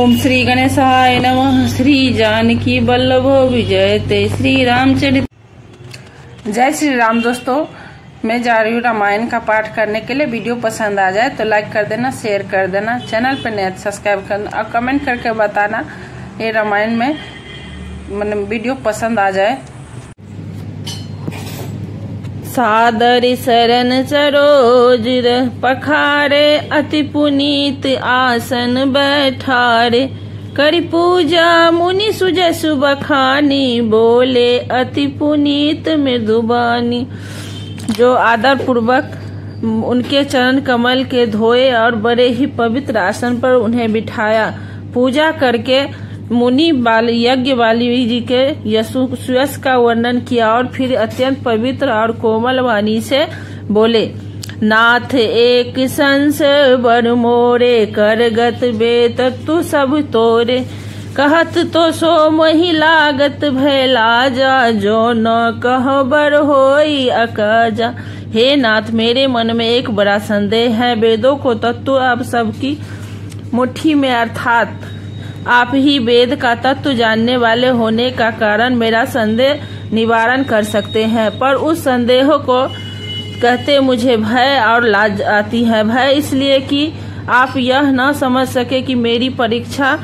ओम श्री गणेशाय नमः। श्री जानकी वल्लभ विजयते। श्री रामचरित। जय श्री राम। दोस्तों, मैं जा रही हूँ रामायण का पाठ करने के लिए। वीडियो पसंद आ जाए तो लाइक कर देना, शेयर कर देना, चैनल पर नए सब्सक्राइब करना और कमेंट करके बताना ये रामायण में वीडियो पसंद आ जाए। सादर शरण सरोज पखारे, अति पुनीत आसन बैठारे। करि पूजा मुनि सुजसु बखानी, बोले अति पुनीत मृदुबानी। जो आदर पूर्वक उनके चरण कमल के धोए और बड़े ही पवित्र आसन पर उन्हें बिठाया। पूजा करके मुनि यज्ञ वाली जी के यश का वर्णन किया और फिर अत्यंत पवित्र और कोमल वाणी से बोले, नाथ एक संस बर मोरे, करगत बेत तु सब तोरे। कहत तो सो मही लागत भय लाजा, जो न कह बर होई अकाजा। हे नाथ, मेरे मन में एक बड़ा संदेह है। वेदों को तत्व आप सबकी मुट्ठी में, अर्थात आप ही वेद का तत्व जानने वाले होने का कारण मेरा संदेह निवारण कर सकते हैं, पर उस संदेह को कहते मुझे भय और लाज आती है। भय इसलिए कि आप यह न समझ सके कि मेरी परीक्षा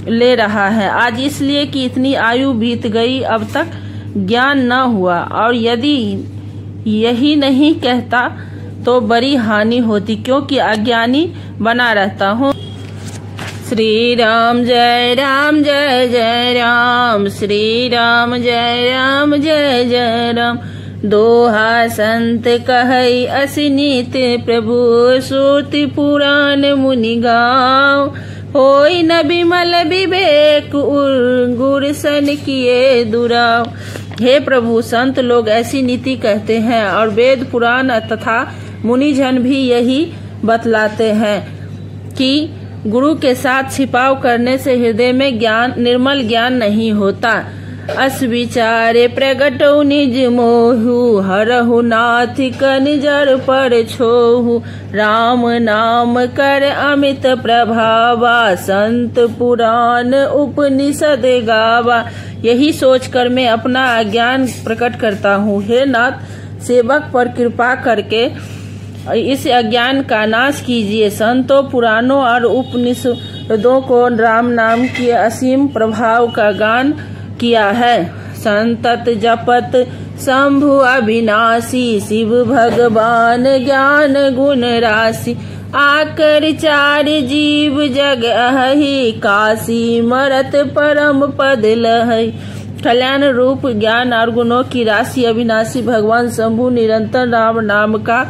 ले रहा है। आज इसलिए कि इतनी आयु बीत गई, अब तक ज्ञान न हुआ, और यदि यही नहीं कहता तो बड़ी हानि होती, क्योंकि अज्ञानी बना रहता हूँ। श्री राम जय राम जय जय राम। श्री राम जय राम जय जय राम। दोहा संत कहई असिनीत, प्रभु श्रुति पुराण मुनि गाँव। होई न विमल विवेक, गुर सन किए दुराव। हे प्रभु, संत लोग ऐसी नीति कहते हैं और वेद पुराण तथा मुनिजन भी यही बतलाते हैं कि गुरु के साथ छिपाव करने से हृदय में निर्मल ज्ञान नहीं होता। अस विचारे प्रगटौ निज मोहु, हरहु नाथ कनिजर पर छोहु। राम नाम कर अमित प्रभावा, संत पुराण उपनिषद गावा। यही सोचकर मैं अपना अज्ञान प्रकट करता हूँ। हे नाथ, सेवक पर कृपा करके इस अज्ञान का नाश कीजिए। संतों, पुराणों और उपनिषदों को राम नाम के असीम प्रभाव का गान किया है। संतत जपत शंभु अविनाशी, शिव भगवान ज्ञान गुण राशि। आकर चार जीव जग अहि, काशी मरत परम पद लहै। कल्याण रूप ज्ञान और गुणों की राशि अविनाशी भगवान शंभु निरंतर राम नाम का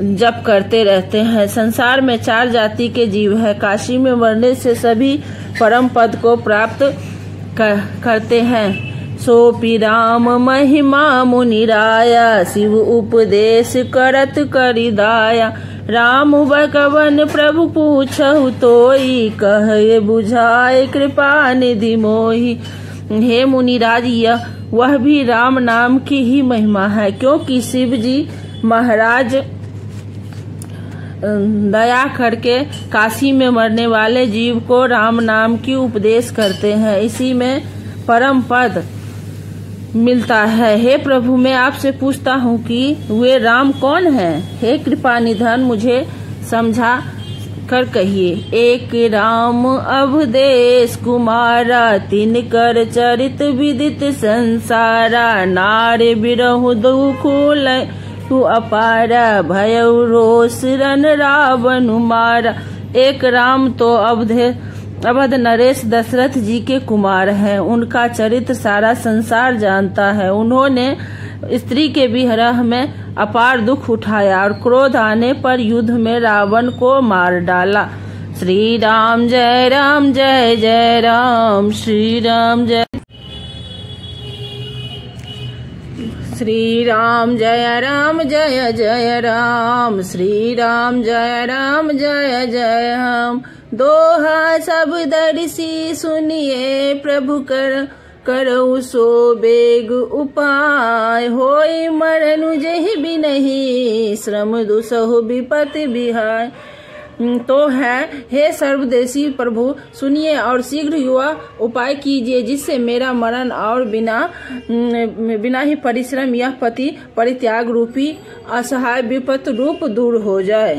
जप करते रहते हैं। संसार में चार जाति के जीव है। काशी में मरने से सभी परम पद को प्राप्त करते हैं। सोपी राम महिमा मुनिराया, शिव उपदेश करत करि दाया। राम भगवन प्रभु पूछहु तोई, कहे बुझाए कृपा निधि मोहि। हे मुनिराज, वह भी राम नाम की ही महिमा है, क्योंकि शिव जी महाराज दया करके काशी में मरने वाले जीव को राम नाम की उपदेश करते हैं। इसी में परम पद मिलता है। हे प्रभु, मैं आपसे पूछता हूँ कि वे राम कौन हैं? हे कृपा निधान, मुझे समझा कर कहिए। एक राम अवधेश कुमारा, तिनकर चरित विदित संसारा। नारे बिरहु दुख तू अपारा, भयउ रोष रन रावण मारा। एक राम तो अवध नरेश दशरथ जी के कुमार हैं। उनका चरित्र सारा संसार जानता है। उन्होंने स्त्री के विरह में अपार दुख उठाया और क्रोध आने पर युद्ध में रावण को मार डाला। श्री राम जय राम जय जय राम। श्री राम जय श्री राम जय राम जय जय राम। श्री राम जय राम जय जय राम। दोहा सब दर्शी सुनिए, प्रभु करऊ सो बेग उपाय। होई मरनु जहि बिनहि, श्रम दुसहु विपत बिहाय। तो है। हे सर्वदेशी प्रभु, सुनिए और शीघ्र युवा उपाय कीजिए, जिससे मेरा मरण और बिना ही परिश्रम यह पति परित्याग रूपी असहाय विपत रूप दूर हो जाए।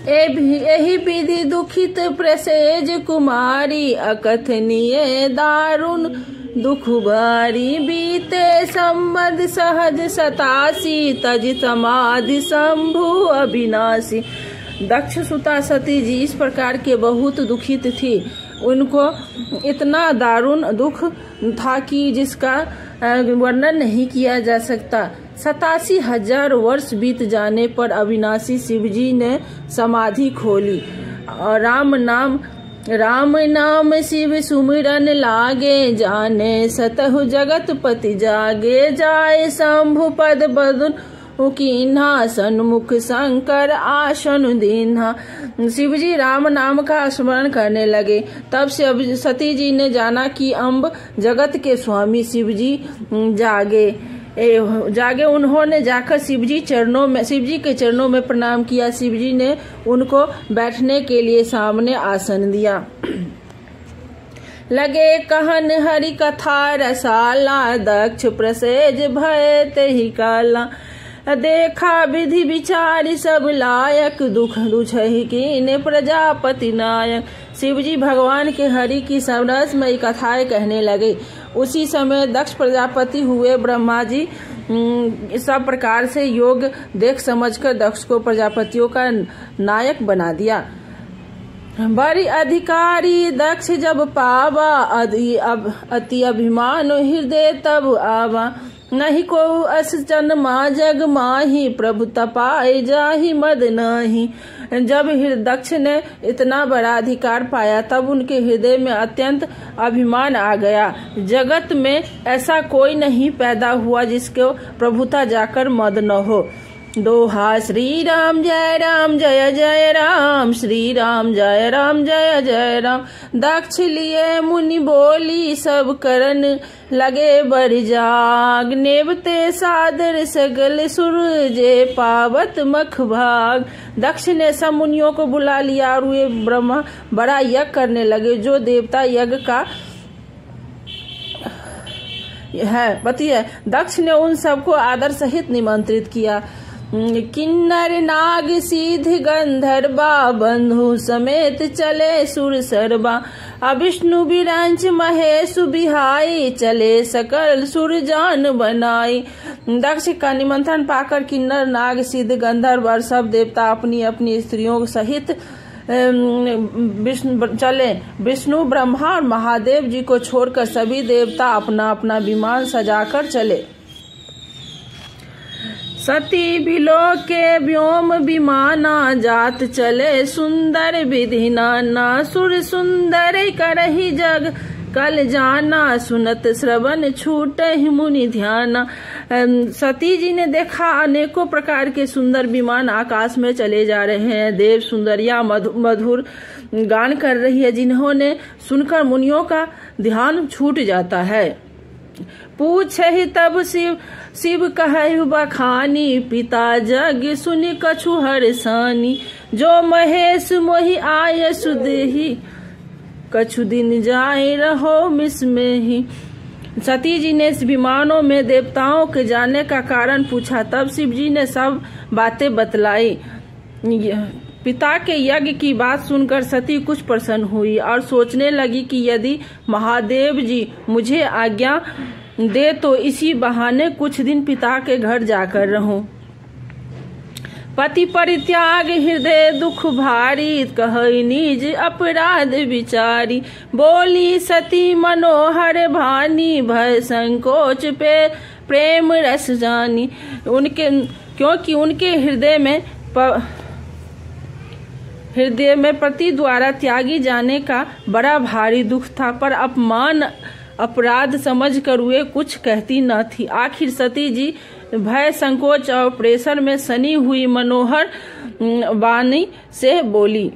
यही विधि दुखित प्रसेज कुमारी, अकथनीय दारुण दुख भारी। बीते संवद सहज 87, तज समाधि शंभु अविनाशी। दक्ष सुता सती जी इस प्रकार के बहुत दुखित थी। उनको इतना दारुण दुख था कि जिसका वर्णन नहीं किया जा सकता। 87,000 वर्ष बीत जाने पर अविनाशी शिवजी ने समाधि खोली और राम नाम शिव सुमिरन लागे। जाने सतहु जगत पति जागे। जाए शंभु पद बदन कीन्हा, सन्मुख शंकर आसन दीन्हा। शिवजी राम नाम का स्मरण करने लगे। तब से सती जी ने जाना कि अम्ब जगत के स्वामी शिवजी जागे। उन्होंने जाकर शिवजी के चरणों में प्रणाम किया। शिवजी ने उनको बैठने के लिए सामने आसन दिया। लगे कहन हरि कथा रसाला, दक्ष प्रसेज भय तेहि काला। देखा विधि विचारी सब लायक, दुख दुछहि कीन्हे प्रजापति नायक। शिवजी भगवान के हरि की सरसमयी कथाएं कहने लगे। उसी समय दक्ष प्रजापति हुए। ब्रह्मा जी सब प्रकार से योग देख समझकर दक्ष को प्रजापतियों का नायक बना दिया। बड़ी अधिकारी दक्ष जब पावा, अति अभिमान हृदय तब आवा। नहीं को अस जन्मा जग माही, प्रभु तपाए जाहि मद नाही। जब दक्ष ने इतना बड़ा अधिकार पाया तब उनके हृदय में अत्यंत अभिमान आ गया। जगत में ऐसा कोई नहीं पैदा हुआ जिसको प्रभुता जाकर मद न हो। दोहा श्री राम जय जय राम, श्री राम जय जय राम। दक्ष लिए मुनि बोली सब करन, लगे बर जाग। नेवते सादर सगल सुर, जे पावत मख भाग। दक्ष ने सब मुनियों को बुला लिया और वे ब्रह्मा बड़ा यज्ञ करने लगे, जो देवता यज्ञ का पति है। दक्ष ने उन सबको आदर सहित निमंत्रित किया। किन्नर नाग सिद्ध गंधर्वा, बंधु समेत चले सुर सरबा। विष्णु विरंच महेश बिहाई, चले सकल सुर जान बनाई। दक्ष का निमंत्रण पाकर किन्नर नाग सिद्ध गंधर्व और सब देवता अपनी अपनी स्त्रियों सहित चले। विष्णु ब्रह्मा और महादेव जी को छोड़कर सभी देवता अपना अपना विमान सजाकर चले। सती बिलो के व्योम विमाना, जात चले सुंदर विधि नाना। सुर सुंदर करहि जग कल जाना, सुनत श्रवण छूटे मुनि ध्याना। सती जी ने देखा अनेकों प्रकार के सुंदर विमान आकाश में चले जा रहे हैं। देव सुंदरिया मधुर गान कर रही है, जिन्होंने सुनकर मुनियों का ध्यान छूट जाता है। पूछहि तब शिव कहु बखानी, पिता जग सुनि कछु हरसानी। जो महेश मोहि आय सुदेहि, कछु दिन जाए रहो मिस में ही। सती जी ने इस विमानों में देवताओं के जाने का कारण पूछा। तब शिव जी ने सब बातें बतलाई। पिता के यज्ञ की बात सुनकर सती कुछ प्रसन्न हुई और सोचने लगी कि यदि महादेव जी मुझे आज्ञा दे तो इसी बहाने कुछ दिन पिता के घर जाकर रहूं। पति परित्याग हृदय दुख भारी, कहि निज अपराध विचारी। बोली सती मनोहर भानी, भय संकोच पे प्रेम रस जानी। क्योंकि उनके हृदय में पति द्वारा त्यागी जाने का बड़ा भारी दुख था, पर अपराध समझकर वे कुछ कहती न थी। आखिर सती जी भय संकोच और प्रेशर में सनी हुई मनोहर वाणी से बोली।